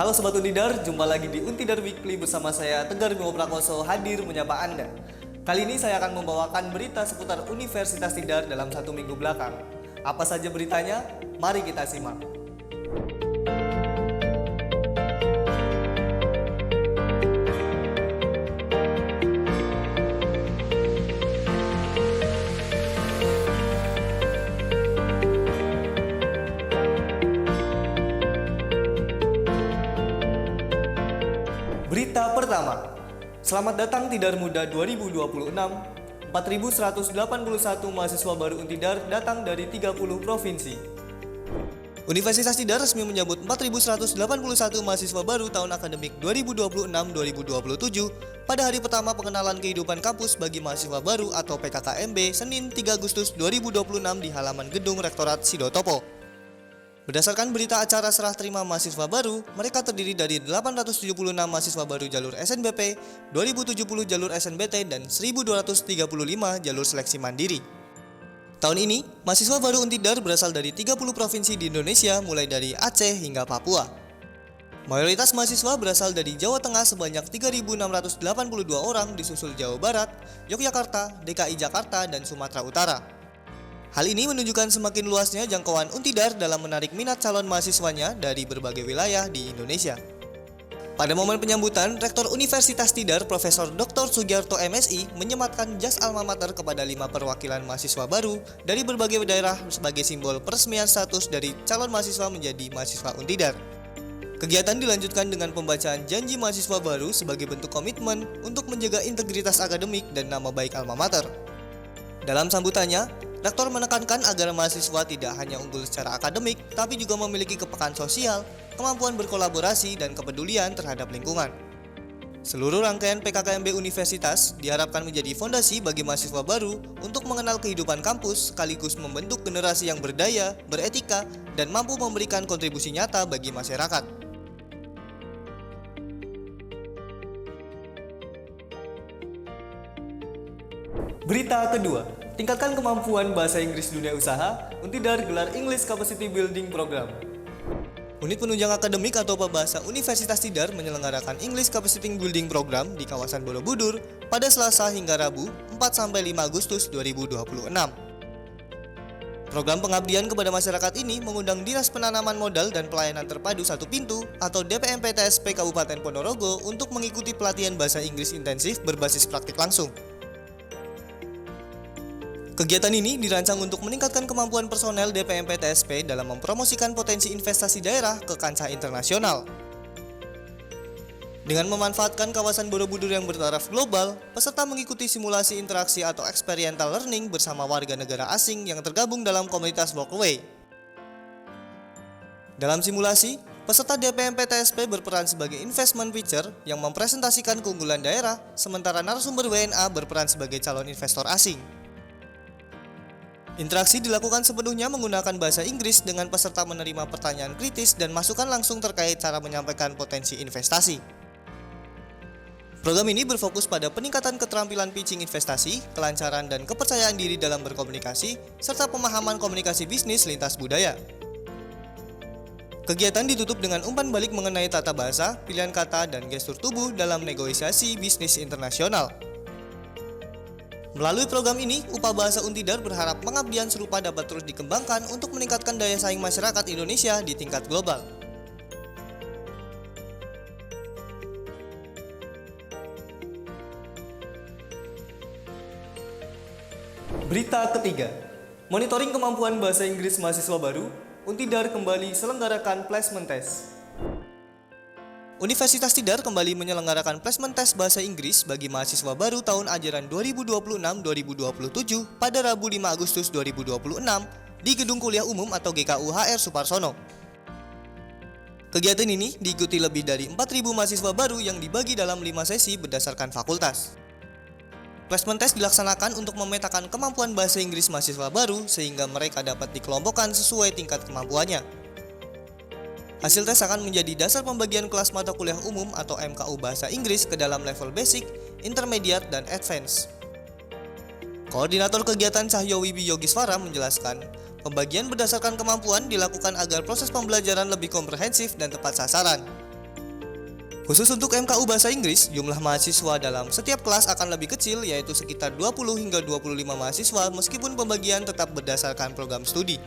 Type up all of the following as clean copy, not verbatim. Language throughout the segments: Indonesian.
Halo Sobat Untidar, jumpa lagi di Untidar Weekly bersama saya Tegar Bimo Prakoso hadir menyapa Anda. Kali ini saya akan membawakan berita seputar Universitas Tidar dalam 1 minggu belakang. Apa saja beritanya? Mari kita simak. Berita pertama, selamat datang Tidar Muda 2026. 4.181 mahasiswa baru Untidar datang dari 30 provinsi. Universitas Tidar resmi menyambut 4.181 mahasiswa baru tahun akademik 2026-2027 pada hari pertama pengenalan kehidupan kampus bagi mahasiswa baru atau PKKMB Senin 3 Agustus 2026 di halaman gedung Rektorat Sidotopo. Berdasarkan berita acara serah terima mahasiswa baru, mereka terdiri dari 876 mahasiswa baru jalur SNBP, 2070 jalur SNBT, dan 1235 jalur seleksi mandiri. Tahun ini, mahasiswa baru Untidar berasal dari 30 provinsi di Indonesia mulai dari Aceh hingga Papua. Mayoritas mahasiswa berasal dari Jawa Tengah sebanyak 3.682 orang disusul Jawa Barat, Yogyakarta, DKI Jakarta, dan Sumatera Utara. Hal ini menunjukkan semakin luasnya jangkauan Untidar dalam menarik minat calon mahasiswanya dari berbagai wilayah di Indonesia. Pada momen penyambutan, Rektor Universitas Tidar Profesor Dr. Sugiarto MSI menyematkan jas alma mater kepada 5 perwakilan mahasiswa baru dari berbagai daerah sebagai simbol peresmian status dari calon mahasiswa menjadi mahasiswa Untidar. Kegiatan dilanjutkan dengan pembacaan janji mahasiswa baru sebagai bentuk komitmen untuk menjaga integritas akademik dan nama baik alma mater. Dalam sambutannya, Rektor menekankan agar mahasiswa tidak hanya unggul secara akademik, tapi juga memiliki kepekaan sosial, kemampuan berkolaborasi, dan kepedulian terhadap lingkungan. Seluruh rangkaian PKKMB Universitas diharapkan menjadi fondasi bagi mahasiswa baru untuk mengenal kehidupan kampus, sekaligus membentuk generasi yang berdaya, beretika, dan mampu memberikan kontribusi nyata bagi masyarakat. Berita kedua, tingkatkan kemampuan bahasa Inggris dunia usaha, Untidar gelar English Capacity Building Program. Unit penunjang akademik atau Pabahasa Universitas Tidar menyelenggarakan English Capacity Building Program di kawasan Borobudur pada Selasa hingga Rabu 4-5 Agustus 2026. Program pengabdian kepada masyarakat ini mengundang Dinas Penanaman Modal dan Pelayanan Terpadu Satu Pintu atau DPMPTSP Kabupaten Ponorogo untuk mengikuti pelatihan bahasa Inggris intensif berbasis praktik langsung. Kegiatan ini dirancang untuk meningkatkan kemampuan personel DPMPTSP dalam mempromosikan potensi investasi daerah ke kancah internasional. Dengan memanfaatkan kawasan Borobudur yang bertaraf global, peserta mengikuti simulasi interaksi atau experiential learning bersama warga negara asing yang tergabung dalam komunitas Workaway. Dalam simulasi, peserta DPMPTSP berperan sebagai investment pitcher yang mempresentasikan keunggulan daerah, sementara narasumber WNA berperan sebagai calon investor asing. Interaksi dilakukan sepenuhnya menggunakan bahasa Inggris dengan peserta menerima pertanyaan kritis dan masukan langsung terkait cara menyampaikan potensi investasi. Program ini berfokus pada peningkatan keterampilan pitching investasi, kelancaran dan kepercayaan diri dalam berkomunikasi, serta pemahaman komunikasi bisnis lintas budaya. Kegiatan ditutup dengan umpan balik mengenai tata bahasa, pilihan kata, dan gestur tubuh dalam negosiasi bisnis internasional. Melalui program ini, UPA Bahasa Untidar berharap pengabdian serupa dapat terus dikembangkan untuk meningkatkan daya saing masyarakat Indonesia di tingkat global. Berita ketiga, monitoring kemampuan bahasa Inggris mahasiswa baru, Untidar kembali selenggarakan placement test. Universitas Tidar kembali menyelenggarakan placement test bahasa Inggris bagi mahasiswa baru tahun ajaran 2026-2027 pada Rabu 5 Agustus 2026 di Gedung Kuliah Umum atau GKU HR Suparsono. Kegiatan ini diikuti lebih dari 4.000 mahasiswa baru yang dibagi dalam 5 sesi berdasarkan fakultas. Placement test dilaksanakan untuk memetakan kemampuan bahasa Inggris mahasiswa baru sehingga mereka dapat dikelompokkan sesuai tingkat kemampuannya. Hasil tes akan menjadi dasar pembagian kelas mata kuliah umum atau MKU Bahasa Inggris ke dalam level basic, intermediate, dan advance. Koordinator kegiatan Cahyo Wibi Yogiswara menjelaskan, pembagian berdasarkan kemampuan dilakukan agar proses pembelajaran lebih komprehensif dan tepat sasaran. Khusus untuk MKU Bahasa Inggris, jumlah mahasiswa dalam setiap kelas akan lebih kecil, yaitu sekitar 20 hingga 25 mahasiswa meskipun pembagian tetap berdasarkan program studi.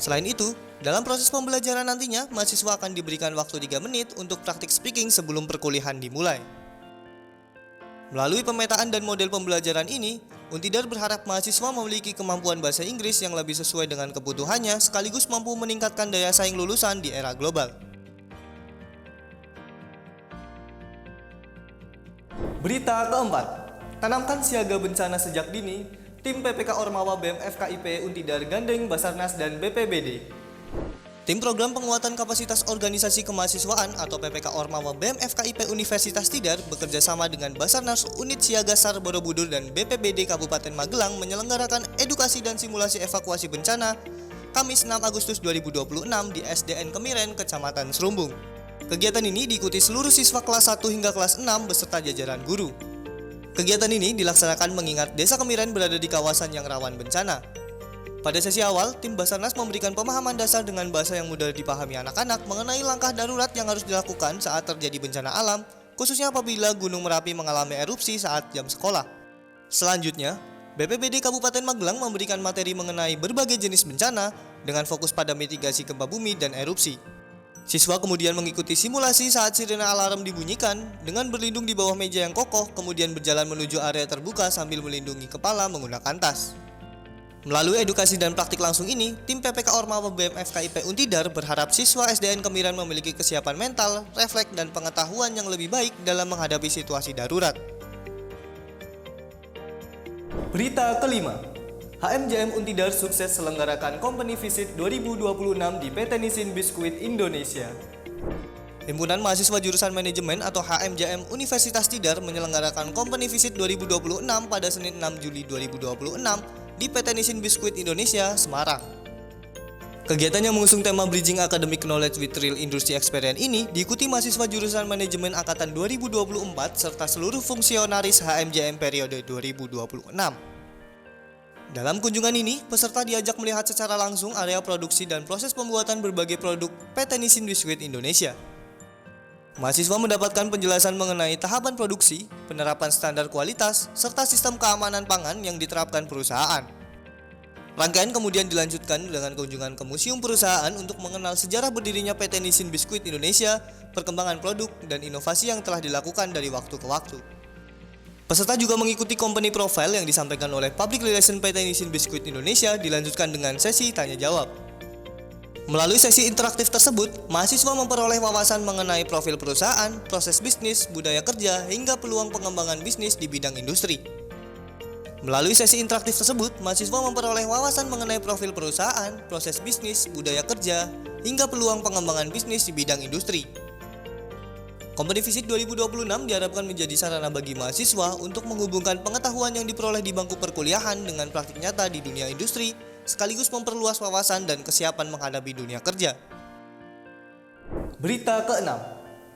Selain itu, dalam proses pembelajaran nantinya, mahasiswa akan diberikan waktu 3 menit untuk praktik speaking sebelum perkuliahan dimulai. Melalui pemetaan dan model pembelajaran ini, Untidar berharap mahasiswa memiliki kemampuan bahasa Inggris yang lebih sesuai dengan kebutuhannya sekaligus mampu meningkatkan daya saing lulusan di era global. Berita keempat, tanamkan siaga bencana sejak dini, tim PPK Ormawa BEM FKIP Untidar gandeng Basarnas dan BPBD. Tim Program Penguatan Kapasitas Organisasi Kemahasiswaan atau PPK Ormawa BEM FKIP Universitas Tidar bekerja sama dengan Basarnas Unit Siaga SAR Borobudur dan BPBD Kabupaten Magelang menyelenggarakan edukasi dan simulasi evakuasi bencana Kamis 6 Agustus 2026 di SDN Kemiren, Kecamatan Serumbung. Kegiatan ini diikuti seluruh siswa kelas 1 hingga kelas 6 beserta jajaran guru. Kegiatan ini dilaksanakan mengingat Desa Kemiren berada di kawasan yang rawan bencana. Pada sesi awal, tim Basarnas memberikan pemahaman dasar dengan bahasa yang mudah dipahami anak-anak mengenai langkah darurat yang harus dilakukan saat terjadi bencana alam, khususnya apabila Gunung Merapi mengalami erupsi saat jam sekolah. Selanjutnya, BPBD Kabupaten Magelang memberikan materi mengenai berbagai jenis bencana dengan fokus pada mitigasi gempa bumi dan erupsi. Siswa kemudian mengikuti simulasi saat sirena alarm dibunyikan dengan berlindung di bawah meja yang kokoh, kemudian berjalan menuju area terbuka sambil melindungi kepala menggunakan tas. Melalui edukasi dan praktik langsung ini, tim PPK Ormawa BEM FKIP Untidar berharap siswa SDN Kemiren memiliki kesiapan mental, refleks, dan pengetahuan yang lebih baik dalam menghadapi situasi darurat. Berita kelima, HMJM Untidar sukses selenggarakan Company Visit 2026 di PT Nissin Biskuit Indonesia. Himpunan Mahasiswa Jurusan Manajemen atau HMJM Universitas Tidar menyelenggarakan Company Visit 2026 pada Senin 6 Juli 2026 di PT Nissin Biskuit Indonesia, Semarang. Kegiatan yang mengusung tema Bridging Academic Knowledge with Real Industry Experience ini diikuti mahasiswa jurusan Manajemen Angkatan 2024 serta seluruh fungsionaris HMJM periode 2026. Dalam kunjungan ini, peserta diajak melihat secara langsung area produksi dan proses pembuatan berbagai produk PT Nissin Biskuit Indonesia. Mahasiswa mendapatkan penjelasan mengenai tahapan produksi, penerapan standar kualitas, serta sistem keamanan pangan yang diterapkan perusahaan. Rangkaian kemudian dilanjutkan dengan kunjungan ke museum perusahaan untuk mengenal sejarah berdirinya PT Nissin Biskuit Indonesia, perkembangan produk, dan inovasi yang telah dilakukan dari waktu ke waktu. Peserta juga mengikuti company profile yang disampaikan oleh Public Relation PT Nissin Biskuit Indonesia dilanjutkan dengan sesi tanya-jawab. Melalui sesi interaktif tersebut, mahasiswa memperoleh wawasan mengenai profil perusahaan, proses bisnis, budaya kerja, hingga peluang pengembangan bisnis di bidang industri. Melalui sesi interaktif tersebut, mahasiswa memperoleh wawasan mengenai profil perusahaan, proses bisnis, budaya kerja, hingga peluang pengembangan bisnis di bidang industri. Company Visit 2026 diharapkan menjadi sarana bagi mahasiswa untuk menghubungkan pengetahuan yang diperoleh di bangku perkuliahan dengan praktik nyata di dunia industri, sekaligus memperluas wawasan dan kesiapan menghadapi dunia kerja. Berita keenam,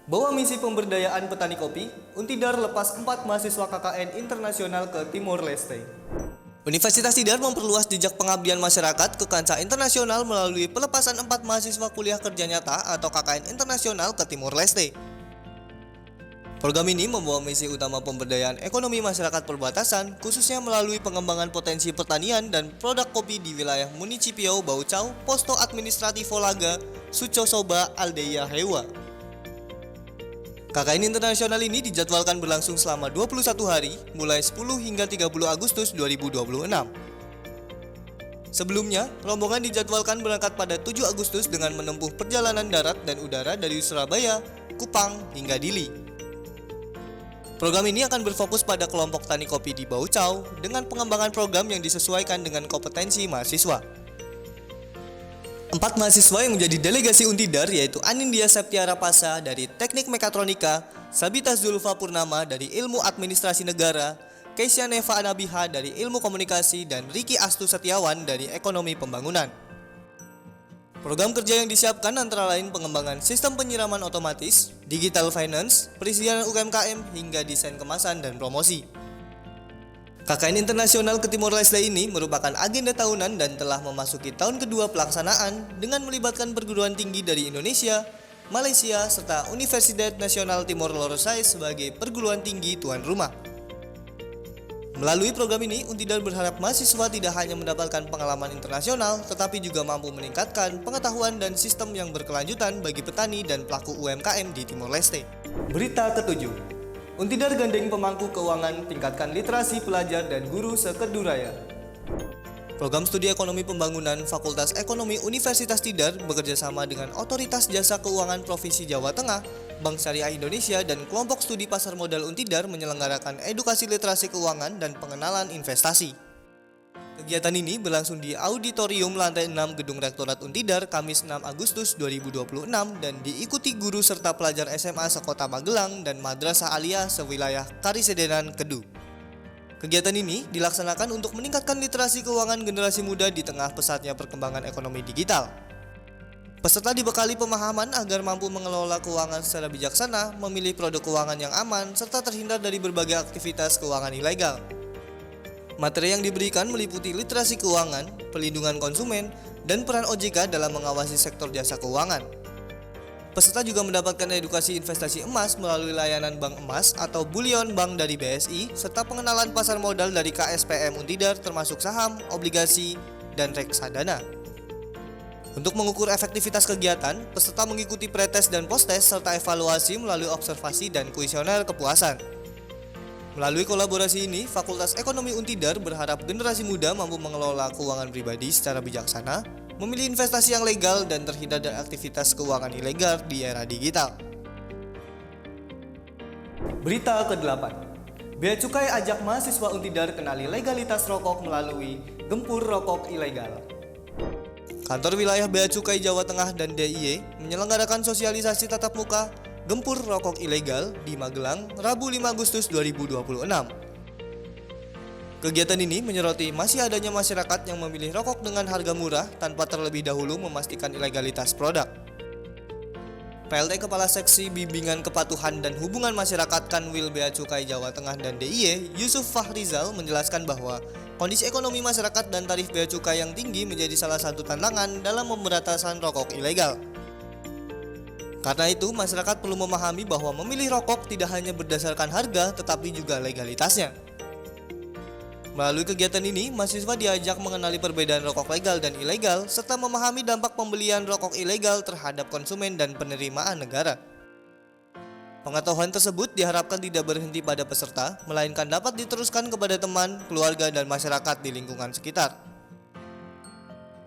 bahwa misi pemberdayaan petani kopi, Untidar lepas 4 mahasiswa KKN internasional ke Timor Leste. Universitas Tidar memperluas jejak pengabdian masyarakat ke kancah internasional melalui pelepasan 4 mahasiswa kuliah kerja nyata atau KKN internasional ke Timor Leste. Program ini membawa misi utama pemberdayaan ekonomi masyarakat perbatasan, khususnya melalui pengembangan potensi pertanian dan produk kopi di wilayah Municipio Baucau, Posto Administrativo Laga, Suco Soba, Aldeia Hewa. KKN internasional ini dijadwalkan berlangsung selama 21 hari, mulai 10 hingga 30 Agustus 2026. Sebelumnya, rombongan dijadwalkan berangkat pada 7 Agustus dengan menempuh perjalanan darat dan udara dari Surabaya, Kupang, hingga Dili. Program ini akan berfokus pada kelompok tani kopi di Baucau dengan pengembangan program yang disesuaikan dengan kompetensi mahasiswa. 4 mahasiswa yang menjadi delegasi Untidar yaitu Anindya Septiara Pasa dari Teknik Mekatronika, Sabita Zulfa Purnama dari Ilmu Administrasi Negara, Keisha Neva Anabiha dari Ilmu Komunikasi, dan Riki Astu Setiawan dari Ekonomi Pembangunan. Program kerja yang disiapkan antara lain pengembangan sistem penyiraman otomatis, digital finance, perizinan UMKM, hingga desain kemasan dan promosi. KKN Internasional ke Timor Leste ini merupakan agenda tahunan dan telah memasuki tahun kedua pelaksanaan dengan melibatkan perguruan tinggi dari Indonesia, Malaysia, serta Universidad Nasional Timor Leste sebagai perguruan tinggi tuan rumah. Melalui program ini, Untidar berharap mahasiswa tidak hanya mendapatkan pengalaman internasional, tetapi juga mampu meningkatkan pengetahuan dan sistem yang berkelanjutan bagi petani dan pelaku UMKM di Timor Leste. Berita ketujuh, Untidar gandeng pemangku keuangan tingkatkan literasi pelajar dan guru sekeduraya. Program Studi Ekonomi Pembangunan Fakultas Ekonomi Universitas Tidar bekerjasama dengan Otoritas Jasa Keuangan Provinsi Jawa Tengah, Bank Syariah Indonesia, dan kelompok studi pasar modal Untidar menyelenggarakan edukasi literasi keuangan dan pengenalan investasi. Kegiatan ini berlangsung di Auditorium Lantai 6 Gedung Rektorat Untidar Kamis 6 Agustus 2026 dan diikuti guru serta pelajar SMA sekota Magelang dan Madrasah Aliyah sewilayah Karisedenan Kedu. Kegiatan ini dilaksanakan untuk meningkatkan literasi keuangan generasi muda di tengah pesatnya perkembangan ekonomi digital. Peserta dibekali pemahaman agar mampu mengelola keuangan secara bijaksana, memilih produk keuangan yang aman, serta terhindar dari berbagai aktivitas keuangan ilegal. Materi yang diberikan meliputi literasi keuangan, perlindungan konsumen, dan peran OJK dalam mengawasi sektor jasa keuangan. Peserta juga mendapatkan edukasi investasi emas melalui layanan bank emas atau bullion bank dari BSI, serta pengenalan pasar modal dari KSPM Untidar termasuk saham, obligasi, dan reksadana. Untuk mengukur efektivitas kegiatan, peserta mengikuti pretest dan postes serta evaluasi melalui observasi dan kuesioner kepuasan. Melalui kolaborasi ini, Fakultas Ekonomi Untidar berharap generasi muda mampu mengelola keuangan pribadi secara bijaksana, memilih investasi yang legal, dan terhindar dari aktivitas keuangan ilegal di era digital. Berita ke-8, Bea Cukai ajak mahasiswa Untidar kenali legalitas rokok melalui Gempur Rokok Ilegal. Kantor Wilayah Bea Cukai Jawa Tengah dan DIY menyelenggarakan sosialisasi tatap muka Gempur Rokok Ilegal di Magelang, Rabu 5 Agustus 2026. Kegiatan ini menyoroti masih adanya masyarakat yang memilih rokok dengan harga murah tanpa terlebih dahulu memastikan ilegalitas produk. PLT Kepala Seksi Bimbingan Kepatuhan dan Hubungan Masyarakat Kanwil Bea Cukai Jawa Tengah dan DIY, Yusuf Fahrizal menjelaskan bahwa kondisi ekonomi masyarakat dan tarif bea cukai yang tinggi menjadi salah satu tantangan dalam pemberantasan rokok ilegal. Karena itu, masyarakat perlu memahami bahwa memilih rokok tidak hanya berdasarkan harga, tetapi juga legalitasnya. Melalui kegiatan ini, mahasiswa diajak mengenali perbedaan rokok legal dan ilegal, serta memahami dampak pembelian rokok ilegal terhadap konsumen dan penerimaan negara. Pengetahuan tersebut diharapkan tidak berhenti pada peserta, melainkan dapat diteruskan kepada teman, keluarga, dan masyarakat di lingkungan sekitar.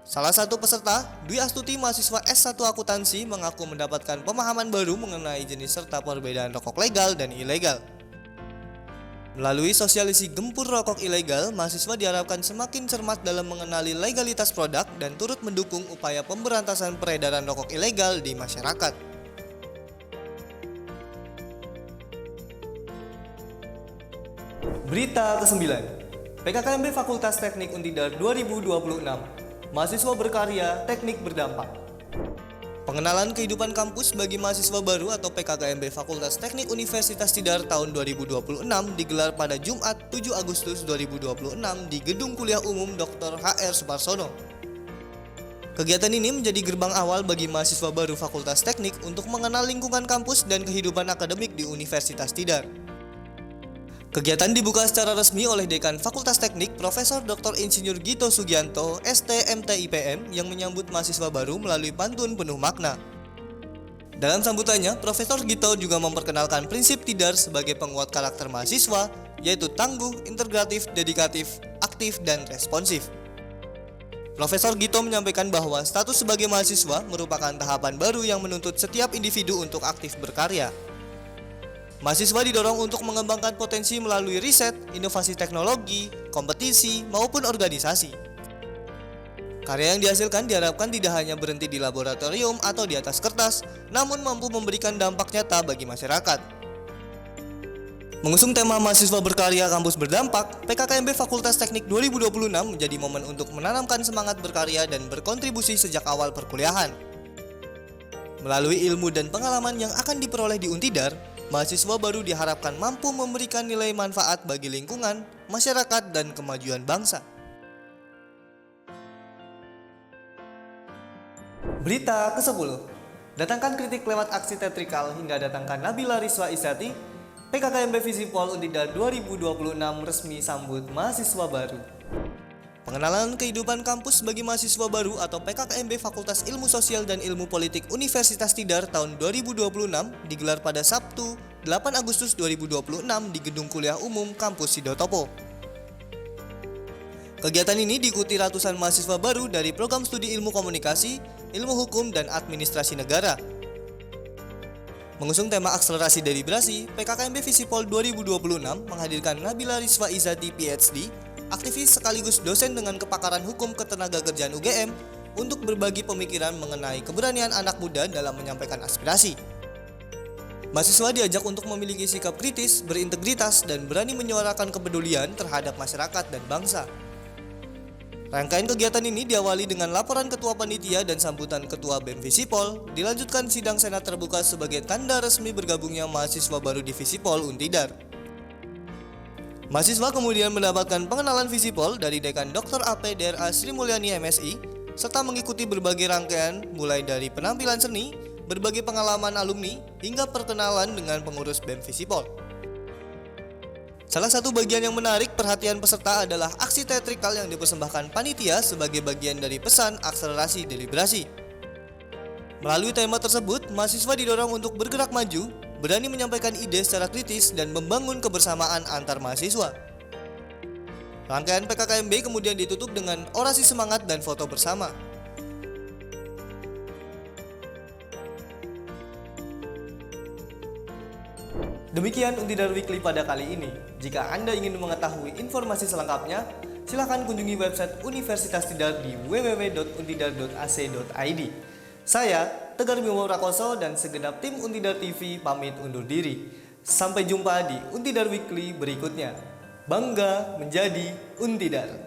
Salah satu peserta, Dwi Astuti, mahasiswa S1 Akuntansi, mengaku mendapatkan pemahaman baru mengenai jenis serta perbedaan rokok legal dan ilegal. Melalui sosialisasi Gempur Rokok Ilegal, mahasiswa diharapkan semakin cermat dalam mengenali legalitas produk dan turut mendukung upaya pemberantasan peredaran rokok ilegal di masyarakat. Berita ke-9, PKKMB Fakultas Teknik Untidar 2026, mahasiswa berkarya, teknik berdampak. Pengenalan kehidupan kampus bagi mahasiswa baru atau PKKMB Fakultas Teknik Universitas Tidar tahun 2026 digelar pada Jumat 7 Agustus 2026 di Gedung Kuliah Umum Dr. H.R. Suparsono. Kegiatan ini menjadi gerbang awal bagi mahasiswa baru Fakultas Teknik untuk mengenal lingkungan kampus dan kehidupan akademik di Universitas Tidar. Kegiatan dibuka secara resmi oleh Dekan Fakultas Teknik Profesor Dr. Insinyur Gito Sugianto, STMTIPM, yang menyambut mahasiswa baru melalui pantun penuh makna. Dalam sambutannya, Profesor Gito juga memperkenalkan prinsip Tidar sebagai penguat karakter mahasiswa, yaitu tangguh, integratif, dedikatif, aktif, dan responsif. Profesor Gito menyampaikan bahwa status sebagai mahasiswa merupakan tahapan baru yang menuntut setiap individu untuk aktif berkarya. Mahasiswa didorong untuk mengembangkan potensi melalui riset, inovasi teknologi, kompetisi, maupun organisasi. Karya yang dihasilkan diharapkan tidak hanya berhenti di laboratorium atau di atas kertas, namun mampu memberikan dampak nyata bagi masyarakat. Mengusung tema mahasiswa berkarya kampus berdampak, PKKMB Fakultas Teknik 2026 menjadi momen untuk menanamkan semangat berkarya dan berkontribusi sejak awal perkuliahan. Melalui ilmu dan pengalaman yang akan diperoleh di Untidar, mahasiswa baru diharapkan mampu memberikan nilai manfaat bagi lingkungan, masyarakat, dan kemajuan bangsa. Berita ke-10, Datangkan kritik lewat aksi teatrikal hingga datangkan Nabila Rizwa Izzati, PKKMB Visipol Untidar 2026 resmi sambut mahasiswa baru. Pengenalan kehidupan kampus bagi mahasiswa baru atau PKKMB Fakultas Ilmu Sosial dan Ilmu Politik Universitas Tidar tahun 2026 digelar pada Sabtu 8 Agustus 2026 di Gedung Kuliah Umum Kampus Sidotopo. Kegiatan ini diikuti ratusan mahasiswa baru dari program studi ilmu komunikasi, ilmu hukum, dan administrasi negara. Mengusung tema akselerasi deliberasi, PKKMB Visipol 2026 menghadirkan Nabila Rizwa Izzati PhD, aktivis sekaligus dosen dengan kepakaran hukum ketenagakerjaan UGM, untuk berbagi pemikiran mengenai keberanian anak muda dalam menyampaikan aspirasi. Mahasiswa diajak untuk memiliki sikap kritis, berintegritas, dan berani menyuarakan kepedulian terhadap masyarakat dan bangsa. Rangkaian kegiatan ini diawali dengan laporan Ketua Panitia dan sambutan Ketua BEM Visipol, dilanjutkan sidang Senat terbuka sebagai tanda resmi bergabungnya mahasiswa baru di Visipol Untidar. Mahasiswa kemudian mendapatkan pengenalan Visipol dari Dekan Dr. AP DRA Sri Mulyani MSI, serta mengikuti berbagai rangkaian mulai dari penampilan seni, berbagai pengalaman alumni, hingga perkenalan dengan pengurus BEM Visipol. Salah satu bagian yang menarik perhatian peserta adalah aksi teatrikal yang dipersembahkan panitia sebagai bagian dari pesan akselerasi deliberasi. Melalui tema tersebut, mahasiswa didorong untuk bergerak maju, berani menyampaikan ide secara kritis, dan membangun kebersamaan antar mahasiswa. Rangkaian PKKMB kemudian ditutup dengan orasi semangat dan foto bersama. Demikian Untidar Weekly pada kali ini. Jika Anda ingin mengetahui informasi selengkapnya, silakan kunjungi website Universitas Tidar di www.untidar.ac.id. Saya, Tegar Bimo Prakoso, dan segenap tim Untidar TV pamit undur diri. Sampai jumpa di Untidar Weekly berikutnya. Bangga menjadi Untidar.